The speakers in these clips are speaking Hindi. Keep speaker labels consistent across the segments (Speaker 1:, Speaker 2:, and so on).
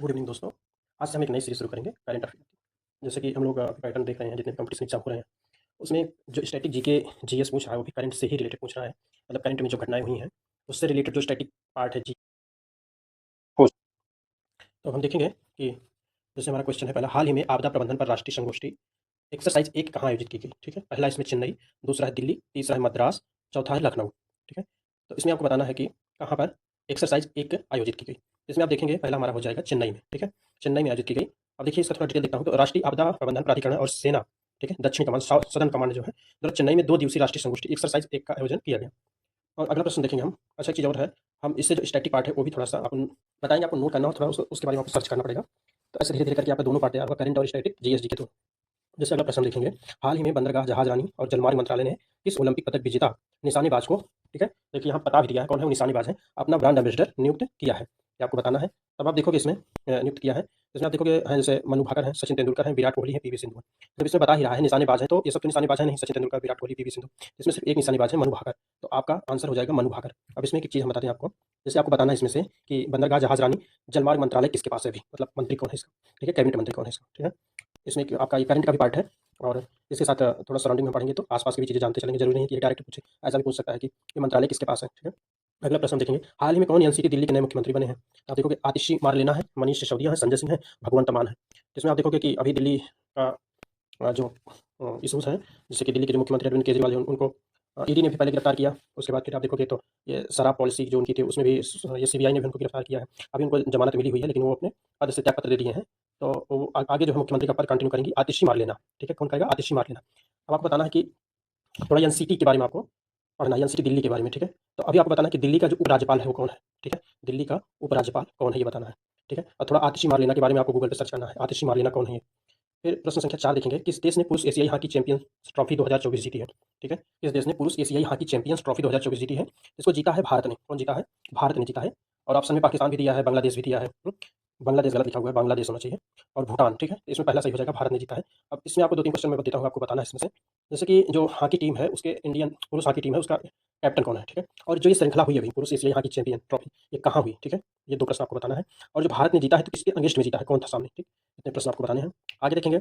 Speaker 1: गुड इवनिंग दोस्तों। आज से हम एक नई सीरीज़ शुरू करेंगे करंट अफेयर की। जैसे कि हम लोग पैटर्न देख रहे हैं जितने भी कॉम्पिटिशन एग्जाम हो रहे हैं, उसमें जो स्टैटिक जीके जीएस पूछ रहा है वो भी करंट से ही रिलेटेड पूछ रहा है। मतलब करंट में जो घटनाएँ हुई हैं, उससे रिलेटेड जो स्टैटिक पार्ट है जी हो। तो हम देखेंगे कि जैसे हमारा क्वेश्चन है पहला, हाल ही में आपदा प्रबंधन पर राष्ट्रीय संगोष्ठी एक्सरसाइज 1 कहाँ आयोजित की गई? ठीक है? पहला इसमें चेन्नई, दूसरा है दिल्ली, तीसरा है मद्रास, चौथा है लखनऊ। ठीक है? तो इसमें आपको बताना है कि कहाँ पर एक्सरसाइज 1 आयोजित की गई। इसमें आप देखेंगे पहला हमारा हो जाएगा चेन्नई में। ठीक है? चेन्नई में आयोजित की गई। अब देखिए इसका थोड़ा डिटेल देखता हूँ तो राष्ट्रीय आपदा प्रबंधन प्राधिकरण और सेना, ठीक है? दक्षिण कमान सदर्न कमांड जो है, दोनों चेन्नई में 2 दिवसीय राष्ट्रीय संगोष्ठी एक्सरसाइज 1 का आयोजन किया गया। और अगला प्रश्न देखेंगे हम। अच्छा एक चीज़ और है, हम इससे जो स्टैटिक पार्ट है वो भी थोड़ा-सा अपन बताएँगे, आपको नोट करना हो थोड़ा उसके बारे में आपको सर्च करना पड़ेगा। तो ऐसे धीरे-धीरे करके आपका दोनों पार्ट तैयार होगा, करंट और स्टैटिक जीएस जीके दोनों। जैसे अगला प्रश्न देखेंगे, हाल ही में बंदरगाह जहाजरानी और जलमार्ग मंत्रालय ने किस ओलंपिक पदक विजेता निशानेबाज को, ठीक है, देखिए यहाँ बता भी दिया है कौन है वो निशानेबाज है, अपना ब्रांड एम्बेसडर नियुक्त किया है, ये आपको बताना है। तब आप देखोगे इसमें नियुक्त किया है, इसमें आप देखोगे हैं जैसे मनु भाकर हैं, सचिन तेंदुलकर हैं, विराट कोहली है, पीवी सिंधु है। जब इसमें बता ही रहा है निशानेबाज है तो ये सब तो निशानेबाज है नहीं, सचिन तेंदुलकर, विराट कोहली, पीवी सिंधु। इसमें सिर्फ एक निशानेबाज है मनु भाकर, तो आपका आंसर हो जाएगा मनु भाकर। अब इसमें एक चीज़ हम बताते हैं आपको, जैसे आपको बताना है इसमें से कि बंदरगाह जहाजरानी जलमार्ग मंत्रालय किसके पास है अभी, मतलब मंत्री कौन है इसका, ठीक है, कैबिनेट मंत्री कौन है इसका, ठीक है। इसमें कि आपका ये करंट का भी पार्ट है और इसके साथ थोड़ा सराउंडिंग में पढ़ेंगे तो आस-पास की भी चीज़ें जानते चलेंगे, ज़रूरी नहीं कि ये डायरेक्ट पूछे, ऐसा भी पूछ सकता है कि ये मंत्रालय किसके पास है, ठीक है। अगला प्रश्न हम देखेंगे, हाल ही में कौन एनसीटी दिल्ली के नए मुख्यमंत्री बने हैं? तो आप देखोगे आतिशी मारलेना है, मनीष सिसोदिया है, संजय सिंह है, भगवंत मान है। जिसमें आप देखोगे कि अभी दिल्ली का जो इश्यूज़ हैं, जैसे कि दिल्ली के जो मुख्यमंत्री अरविंद केजरीवाल हैं उनको ईडी ने भी पहले गिरफ्तार किया। उसके बाद फिर आप देखोगे तो ये शराब पॉलिसी जो उनकी थी उसमें भी ये सीबीआई ने भी उनको गिरफ्तार किया है। अभी उनको जमानत मिली हुई है लेकिन वो अपने पद से त्यागपत्र दे दिए हैं। तो वो आगे जो है मुख्यमंत्री का पद कंटिन्यू करेंगी आतिशी मारलेना, ठीक है? कौन करेगा? आतिशी मारलेना। अब आपको बताना है कि थोड़ा एनसीटी के बारे में आपको पढ़ना है, एनसीटी दिल्ली के बारे में, ठीक है? तो अभी आपको बताना है कि दिल्ली का जो उपराज्यपाल है वो कौन है? ठीक है? दिल्ली का उपराज्यपाल कौन है ये बताना है, ठीक है? और थोड़ा आतिशी मारलेना के बारे में आपको गूगल पे सर्च करना है, आतिशी मारलेना कौन है ये? फिर प्रश्न संख्या 4 देखेंगे, किस देश ने पुरुष एशियाई हॉकी चैंपियंस ट्रॉफी 2024 जीती है? ठीक है? किस देश ने पुरुष एशियाई हॉकी चैंपियंस ट्रॉफी 2024 जीती है? इसको जीता है भारत ने। कौन जीता है? भारत ने जीता है। और ऑप्शन में पाकिस्तान भी दिया है, बांग्लादेश भी दिया है। बांग्लादेश गलत लिखा हुआ है, बांग्लादेश होना चाहिए और भूटान, ठीक है? इसमें पहला सही हो जाएगा, भारत ने जीता है। अब इसमें आपको 2-3 क्वेश्चन मैं देता हूँ, आपको बताना है इसमें से। जैसे कि जो हॉकी टीम है, उसके इंडियन पुरुष हॉकी टीम है, उसका कैप्टन कौन है? ठीक है? और जो ये श्रृंखला हुई अभी पुरुष एशियाई हॉकी चैंपियन ट्रॉफी, ये कहाँ हुई? ठीक है? ये 2 प्रश्न आपको बताना है। और जो भारत ने जीता है, तो किसके अगेंस्ट में जीता है? कौन था सामने? ठीक? इतने प्रश्न आपको बताने हैं। आगे देखेंगे,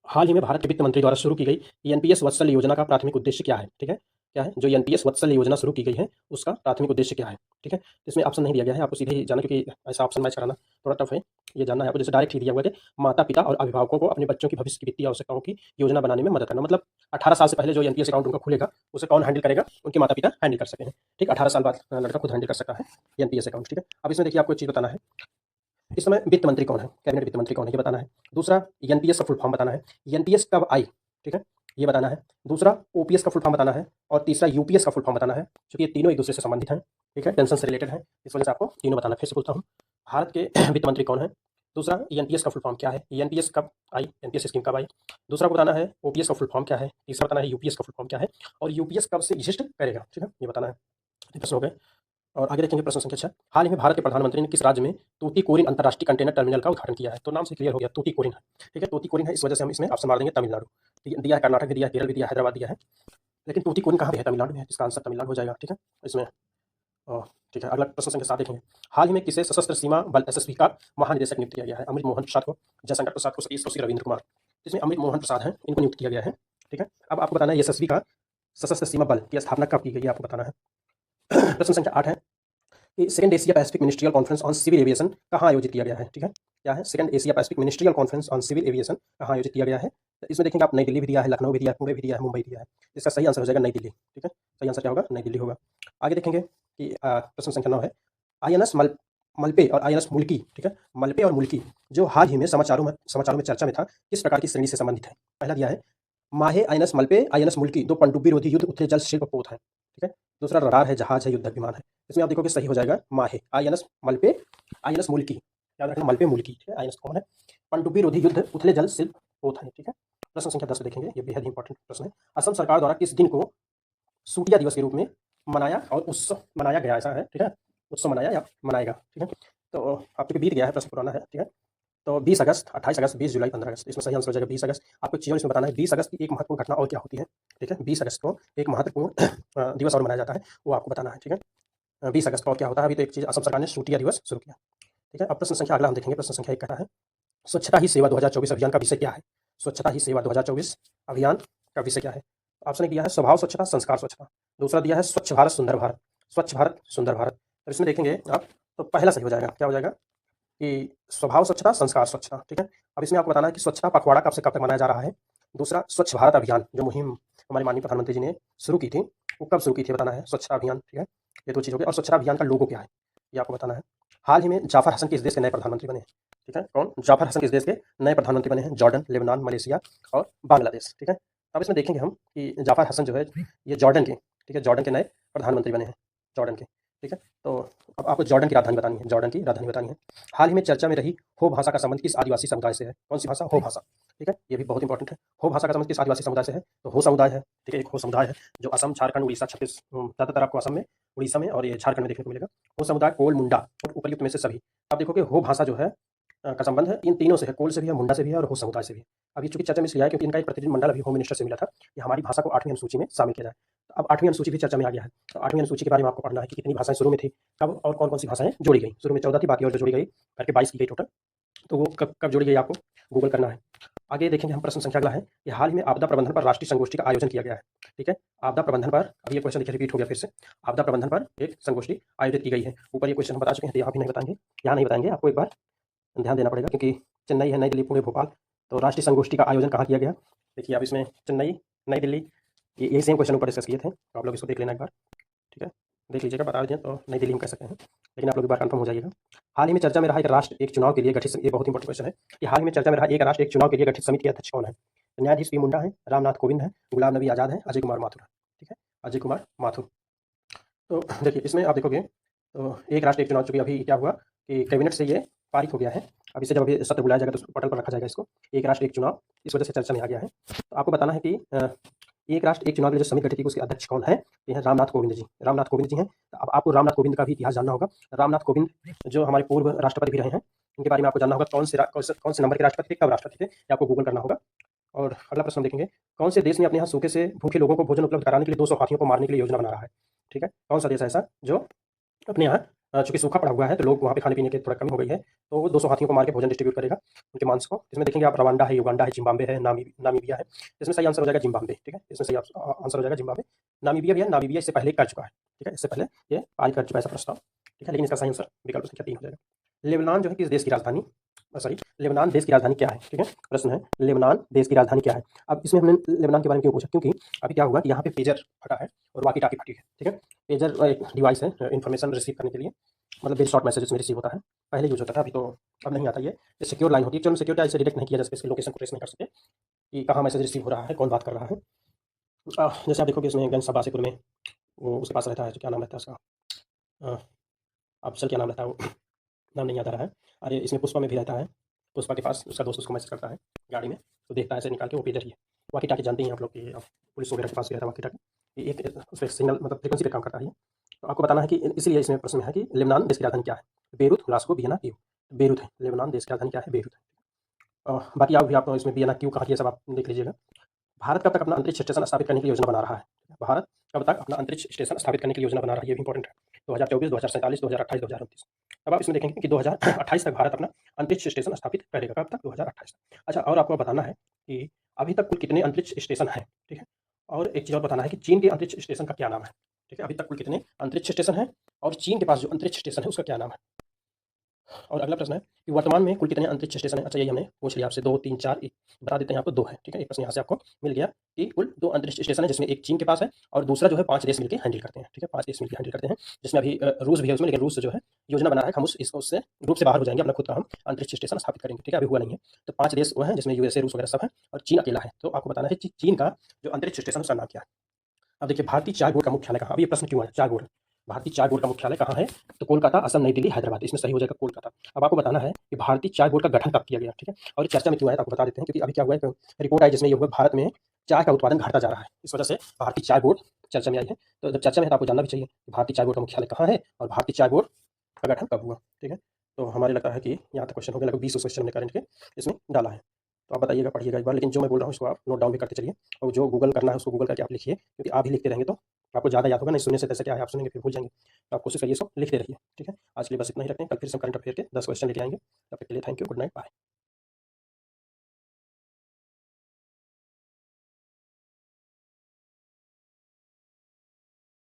Speaker 1: हाल ही में भारत के वित्त मंत्री द्वारा शुरू की गई एनपीएस वत्सल योजना का प्राथमिक उद्देश्य क्या है? ठीक है? क्या है? जो एनपीएस वत्सल योजना शुरू की गई है, उसका प्राथमिक उद्देश्य क्या है? ठीक है? इसमें ऑप्शन नहीं दिया गया है, आपको सीधे ही जाना, क्योंकि ऐसा ऑप्शन मैच कराना थोड़ा टफ है। ये जानना है आपको, जैसे डायरेक्ट ही दिया हुआ है कि माता-पिता और अभिभावकों को अपने बच्चों की भविष्य की वित्तीय आवश्यकताओं की योजना बनाने में मदद करना। मतलब 18 साल से पहले जो एनपीएस अकाउंट उनका खुलेगा, उसे कौन हैंडल करेगा? उनके माता-पिता हैंडल कर सकें। ठीक? 18 साल बाद लड़का खुद हैंडल कर सकता है एनपीएस अकाउंट, ठीक है? अब इसमें देखिए आपको एक चीज़ बताना है, इस समय वित्त मंत्री कौन है? कैबिनेट वित्त मंत्री कौन है? ये बताना है। दूसरा, एनपीएस का फुल फॉर्म बताना है। एनपीएस कब आई? ठीक है? ये बताना है। दूसरा, ओपीएस का फुल फॉर्म बताना है और तीसरा यूपीएस का फुल फॉर्म बताना है। क्योंकि ये तीनों एक-दूसरे से संबंधित हैं, ठीक है? पेंशन से रिलेटेड हैं। इस वजह से आपको तीनों बताना है। फिर से बोलता हूँ, भारत के वित्त मंत्री कौन है? दूसरा, एनपीएस का फुल फॉर्म क्या है? एनपीएस कब आई? एनपीएस स्कीम कब आई? दूसरा को बताना है ओपीएस का फुल फॉर्म क्या है? तीसरा बताना है यूपीएस का फुल फॉर्म क्या है? और यूपीएस कब से एग्जिस्ट करेगा? ठीक है? ये बताना है। ये प्रश्न हो गए। और आगे देखेंगे प्रश्न संख्या 6, हाल ही में भारत के प्रधानमंत्री ने किस राज्य में तूतीकोरिन अंतर्राष्ट्रीय कंटेनर टर्मिनल का उद्घाटन किया है? तो नाम से क्लियर हो गया, तूतीकोरिन है। ठीक है? तूतीकोरिन है, इस वजह से हम इसमें ऑप्शन मार देंगे तमिलनाडु। दिया है, कर्नाटक भी दिया है, केरल भी दिया है, हैदराबाद दिया है। लेकिन तूतीकोरिन कहाँ पे है? तमिलनाडु में है। इसका आंसर तमिलनाडु हो जाएगा, ठीक है? इसमें ठीक है, अगला प्रश्न संख्या 7 देखेंगे। हाल ही में किसे सशस्त्र सीमा बल एसएसबी का महानिदेशक नियुक्त किया गया है? अमृत मोहन प्रसाद को, जयशंकर प्रसाद को, सतीश को, रविंद्र कुमार। इसमें अमृत मोहन प्रसाद हैं, इनको नियुक्त किया गया है, ठीक है? अब आपको बताना है एसएसबी का सशस्त्र सीमा बल की स्थापना कब की गई है, आपको बताना है। प्रश्न संख्या 8 है कि second Asia Pacific ministerial conference on civil aviation कहाँ आयोजित किया गया है? ठीक है? क्या है? Second Asia Pacific ministerial conference on civil aviation कहाँ आयोजित किया गया है? तो इसमें देखेंगे आप, नई दिल्ली भी दिया है, लखनऊ भी दिया है, पुणे भी दिया है, मुंबई दिया है। इसका सही आंसर हो जाएगा नई दिल्ली, ठीक है? सही आंसर क्या होगा? नई दिल्ली होगा। आगे देखेंगे कि प्रश्न संख्या 9 है, आईएनएस मलपे और आईएनएस मुल्की, ठीक है? मलपे और मुल्की जो हाल ही में समाचारों में चर्चा में था, किस प्रकार की श्रेणी से संबंधित है? पहला दिया है, माहे आईएनएस मलपे, आईएनएस मुल्की 2 पनडुब्बी रोधी युद्ध उथले जल शिल्प पोत हैं, ठीक है? दूसरा रडार है, जहाज है, युद्धक विमान है। इसमें आप देखोगे सही हो जाएगा माहे, आईएनएस मलपे, आईएनएस मुल्की। याद रखना, मलपे मुल्की, ठीक है? आईएनएस कौन है? पनडुब्बी रोधी युद्ध उथले जल शिल्प पोत हैं, ठीक है? प्रश्न संख्या 10 देखेंगे, ये बेहद इंपॉर्टेंट प्रश्न है। असम सरकार द्वारा किस दिन को सूटिया दिवस के रूप में मनाया और उत्सव मनाया गया, ऐसा है, ठीक है? उत्सव मनाया या मनाएगा, ठीक है? तो आपके बीत गया है, प्रश्न पुराना है, ठीक है? तो 20 अगस्त, 28 अगस्त, 20 जुलाई, 15 अगस्त, इसमें सही आंसर हो जाएगा 20 अगस्त। आपको एक चीज़ और इसमें बताना है, 20 अगस्त की एक महत्वपूर्ण घटना और क्या होती है, ठीक है? 20 अगस्त को एक महत्वपूर्ण दिवस और मनाया जाता है, वो आपको बताना है, ठीक है? 20 अगस्त को और क्या होता है, अभी तो एक चीज़ असम सरकार ने सूटिया दिवस शुरू किया। ठीक है। अब प्रश्न संख्या अगला हम देखेंगे। प्रश्न संख्या 1 कहता है, स्वच्छता ही सेवा 2024 अभियान का विषय क्या है? स्वच्छता ही सेवा 2024 अभियान का विषय क्या है? ऑप्शन एक दिया है स्वभाव स्वच्छता, संस्कार स्वच्छता। दूसरा दिया है स्वच्छ भारत सुंदर भारत, स्वच्छ भारत सुंदर भारत। तो इसमें देखेंगे आप, तो पहला सही हो जाएगा। क्या हो जाएगा कि स्वभाव स्वच्छता, संस्कार स्वच्छता। ठीक है। अब इसमें आपको बताना है कि स्वच्छता पखवाड़ा कब से कब तक मनाया जा रहा है। दूसरा, स्वच्छ भारत अभियान जो मुहिम हमारे माननीय प्रधानमंत्री जी ने शुरू की थी, वो कब शुरू की थी बताना है। स्वच्छता अभियान, ठीक है, ये दो चीज़ हो गई। और स्वच्छता अभियान का लोगो क्या है, ये आपको बताना है। हाल ही में जाफर हसन किस देश के नए प्रधानमंत्री बने हैं? ठीक है, कौन? जाफर हसन किस देश के नए प्रधानमंत्री बने हैं? जॉर्डन, लेबनान, मलेशिया और बांग्लादेश। ठीक है। अब इसमें देखेंगे हम कि जाफर हसन जो है ये जॉर्डन के, ठीक है, जॉर्डन के नए प्रधानमंत्री बने हैं, जॉर्डन के। ठीक है। तो अब आपको जॉर्डन की राजधानी बतानी है, जॉर्डन की राजधानी बतानी है। हाल ही में चर्चा में रही हो भाषा का संबंध किस आदिवासी समुदाय से है? कौन सी भाषा? हो भाषा। ठीक है, ये भी बहुत इंपॉर्टेंट है। हो भाषा का संबंध किस आदिवासी समुदाय से है? तो हो समुदाय है। ठीक है, एक हो समुदाय है जो असम, झारखंड, उड़ीसा, ज़्यादातर आपको असम में, उड़ीसा में और ये झारखंड में देखने को मिलेगा। हो समुदाय कोल, मुंडा और उपर्युक्त में से सभी। अब देखो कि हो भाषा जो है का संबंध है इन तीनों से है, कोल से भी है, मुंडा से भी है और हो समुदाय से भी है। अभी चूंकि चर्चा में इसलिए आया क्योंकि इनका एक प्रतिनिधिमंडल अभी होम मिनिस्टर से मिला था कि हमारी भाषा को 8वीं अनुसूची में शामिल किया जाए। तो अब 8वीं अनुसूची भी चर्चा में आ गया है। तो 8वीं अनुसूची के बारे में आपको पढ़ना है कि कितनी भाषाएं शुरू में थी, कब और कौन कौन सी भाषाएं जोड़ी गई। शुरू में 14 थी, बाकी और जो जोड़ी गई करके 22 की गई टोटल। तो वो कब कब जोड़ी गई आपको गूगल करना है। आगे देखेंगे हम। प्रश्न संख्या अगला है कि हाल ही में आपदा प्रबंधन पर राष्ट्रीय संगोष्ठी का आयोजन किया गया है। ठीक है, आपदा प्रबंधन पर, अब ये क्वेश्चन देखिए रिपीट हो गया फिर से। आपदा प्रबंधन पर एक संगोष्ठी आयोजित की गई है। ऊपर ये क्वेश्चन हम बता चुके हैं, तो यहाँ भी नहीं बताएंगे, यहाँ नहीं बताएंगे, आपको एक बार ध्यान देना पड़ेगा क्योंकि चेन्नई है, नई दिल्ली, पुणे, भोपाल। तो राष्ट्रीय संगोष्ठी का आयोजन कहाँ किया गया? देखिए अब इसमें चेन्नई, नई दिल्ली, ये यही सेम क्वेश्चन ऊपर डिस्कस किए थे, तो आप लोग इसको देख लेना एक बार। ठीक है, देख लीजिएगा, बता दें तो नई दिल्ली में कह सकते हैं, लेकिन आप लोग एक बार कंफर्म हो जाइएगा। हाल ही में चर्चा में रहा एक राष्ट्र एक चुनाव के लिए गठित, ये बहुत इंपॉर्टेंट क्वेश्चन है कि हाल ही में चर्चा में रहा एक राष्ट्र एक चुनाव के लिए गठित समिति के अध्यक्ष कौन है? तो न्यायाधीश पी मुंडा है, रामनाथ कोविंद है, गुलाम नबी आज़ाद है, अजय कुमार माथुर है। ठीक है, अजय कुमार माथुर। तो देखिए इसमें आप देखोगे तो एक राष्ट्र एक चुनाव, चूंकि अभी क्या हुआ कि कैबिनेट से ये पारित हो गया है। अब इसे जब अभी सत्र बुलाया जाएगा तो पटल पर रखा जाएगा इसको, एक राष्ट्र एक चुनाव, इस वजह से चर्चा में आ गया है। तो आपको बताना है कि एक राष्ट्र एक चुनाव के लिए जो समिति गठित की उसके अध्यक्ष कौन है? ये है रामनाथ कोविंद जी, रामनाथ कोविंद जी हैं। तो अब आपको रामनाथ कोविंद का भी इतिहास जानना होगा। रामनाथ कोविंद जो हमारे पूर्व राष्ट्रपति भी रहे हैं, इनके बारे में आपको जानना होगा। कौन से नंबर के राष्ट्रपति थे, कब राष्ट्रपति थे, ये आपको गूगल करना होगा। और अगला प्रश्न हम देखेंगे, कौन से देश ने अपने यहाँ सूखे से भूखे लोगों को भोजन उपलब्ध कराने के लिए 200 हाथियों को मारने के लिए योजना बना रहा है? ठीक है, कौन सा देश है ऐसा जो अपने यहाँ चूँकि सूखा पड़ा हुआ है तो लोग वहाँ पे खाने-पीने की थोड़ा कमी हो गई है, तो वो 200 हाथियों को मार के भोजन डिस्ट्रीब्यूट करेगा, उनके मांस को। इसमें देखेंगे आप, रवांडा है, युगांडा है, ज़िम्बाब्वे है, नामीबिया है। इसमें सही आंसर हो जाएगा ज़िम्बाब्वे। ठीक है, इसमें सही आंसर हो जाएगा ज़िम्बाब्वे। नामीबिया भी है, नामीबिया इससे पहले कर चुका है। ठीक है, इससे पहले ये पारित कर चुका है ऐसा प्रस्ताव। ठीक है, लेकिन इसका सही आंसर विकल्प संख्या 3 हो जाएगा। लेबनान जो है किस देश की राजधानी, सॉरी, लेबनान देश की राजधानी क्या है? ठीक है, प्रश्न है लेबनान देश की राजधानी क्या है। अब इसमें हमने लेबनान के बारे में क्यों पूछा, क्योंकि अभी क्या हुआ कि यहाँ पे पेजर फटा है और वाकी-टाकी फटी है। ठीक है, पेजर एक डिवाइस है इन्फॉर्मेशन रिसीव करने के लिए, मतलब वेरी शॉर्ट मैसेजेस में रिसीव होता है। पहले यूज़ होता था, अभी तो अब नहीं आता ये सिक्योर लाइन होती है। चलो सिक्योरिटी आई से डिटेक्ट नहीं किया जा सके, इसके लोकेशन को ट्रेस नहीं कर सके कि कहाँ मैसेज रिसीव हो रहा है, कौन बात कर रहा है। जैसे आप देखोगे इसमें गंज अब्बासीपुर में वो उसके पास रहता है, तो क्या नाम रहता है उसका, अफजल क्या नाम रहता है वो, नाम नहीं याद आ रहा है। अरे इसमें पुष्पा में भी रहता है, पुष्पा के पास उसका दोस्त उसको मैसेज करता है गाड़ी में, तो देखता है ऐसे निकाल के वो पेजर ही है। वाकी टाकी जानते हैं आप लोग कि पुलिस वगैरह के पास भी रहता है वाकी टाकी, ये एक उस पर सिग्नल मतलब फ्रिक्वेंसी पे काम करता है ये। तो आपको बताना है कि इसीलिए इसमें प्रश्न में है कि लेबनान देश की राजधानी क्या है? Beirut, Glasgow, Vienna, Kyiv. Beirut है, लेबनान देश की राजधानी क्या है? बेरूत है। बाकी आप भी आप इसमें वियना, कीव कहाँ की है सब आप देख लीजिएगा। भारत कब तक अपना अंतरिक्ष स्टेशन स्थापित करने की योजना बना रहा है? भारत कब तक अपना अंतरिक्ष स्टेशन स्थापित करने की योजना बना रहा है, ये भी इंपॉर्टेंट है। 2024, 2047, 2028, 2029। अब आप इसमें देखेंगे कि 2028 तक भारत अपना अंतरिक्ष स्टेशन स्थापित करेगा। कब तक? 2028 तक। अच्छा, और आपको बताना है कि अभी तक कुल कितने अंतरिक्ष स्टेशन हैं, ठीक है? और एक चीज़ और बताना है कि चीन के अंतरिक्ष स्टेशन का क्या नाम है, ठीक है? अभी तक कुल कितने अंतरिक्ष स्टेशन हैं और चीन के पास जो अंतरिक्ष स्टेशन है उसका क्या नाम है? और अगला प्रश्न है कि वर्तमान में कुल कितने अंतरिक्ष स्टेशन हैं? अच्छा, यही हमने पूछ लिया आपसे, 2, 3, 4, बता देते हैं आपको, 2 है, ठीक है? एक प्रश्न यहाँ से आपको मिल गया कि कुल 2 अंतरिक्ष स्टेशन है, जिसमें एक चीन के पास है और दूसरा जो है 5 देश मिलके हैंडल करते हैं, ठीक है? 5 देश मिलके हैंडल करते हैं, जिसमें अभी रूस भी है उसमें, लेकिन रूस जो है योजना बना रहा है कि हम उससे ग्रुप से बाहर हो जाएंगे, अपना खुद का हम अंतरिक्ष स्टेशन स्थापित करेंगे, ठीक है? अभी हुआ नहीं है। तो 5 देश वो हैं जिसमें यूएसए, रूस वगैरह सब है और चीन अकेला है। तो आपको बताना है कि चीन का जो अंतरिक्ष स्टेशन उसका नाम क्या है? अब देखिए, भारतीय चाय बोर्ड का मुख्यालय कहाँ? अब ये प्रश्न क्यों है, चाय बोर्ड, भारतीय चाय बोर्ड का मुख्यालय कहाँ है? तो कोलकाता, असम, नई दिल्ली, हैदराबाद। इसमें सही हो जाएगा कोलकाता। अब आपको बताना है कि भारतीय चाय बोर्ड का गठन कब किया गया, ठीक है? और ये चर्चा में क्यों आया, तो आपको बता देते हैं, क्योंकि अभी क्या हुआ है कि रिपोर्ट आई जिसमें ये हुआ भारत में चाय का उत्पादन घटता जा रहा है, इस वजह से भारतीय चाय बोर्ड चर्चा में आई है। तो जब चर्चा में है तो आपको जानना भी चाहिए कि भारतीय चाय बोर्ड का मुख्यालय कहाँ है और भारतीय चाय बोर्ड का गठन कब हुआ, ठीक है? तो हमारे लगता है कि यहाँ तक क्वेश्चन हो गया, लगभग 20 क्वेश्चन हमने करंट के इसमें डाला है। तो आप बताइएगा, पढ़िएगा एक बार, लेकिन जो मैं बोल रहा हूँ इसको आप नोट डाउन भी करते चलिए, और जो गूगल करना है उसको गूगल करके आप लिखिए, क्योंकि आप भी लिखते रहेंगे तो आपको ज़्यादा याद होगा, नहीं सुनने से जैसे क्या है, आप सुनेंगे फिर भूल जाएंगे। तो आप कोशिश करिए सब लिखते रहिए, ठीक है। आज के लिए बस इतना ही रखते हैं, कल फिर से हम करंट अफेयर के 10 क्वेश्चन लेके आएंगे। तब तक के लिए thank you, good night, bye.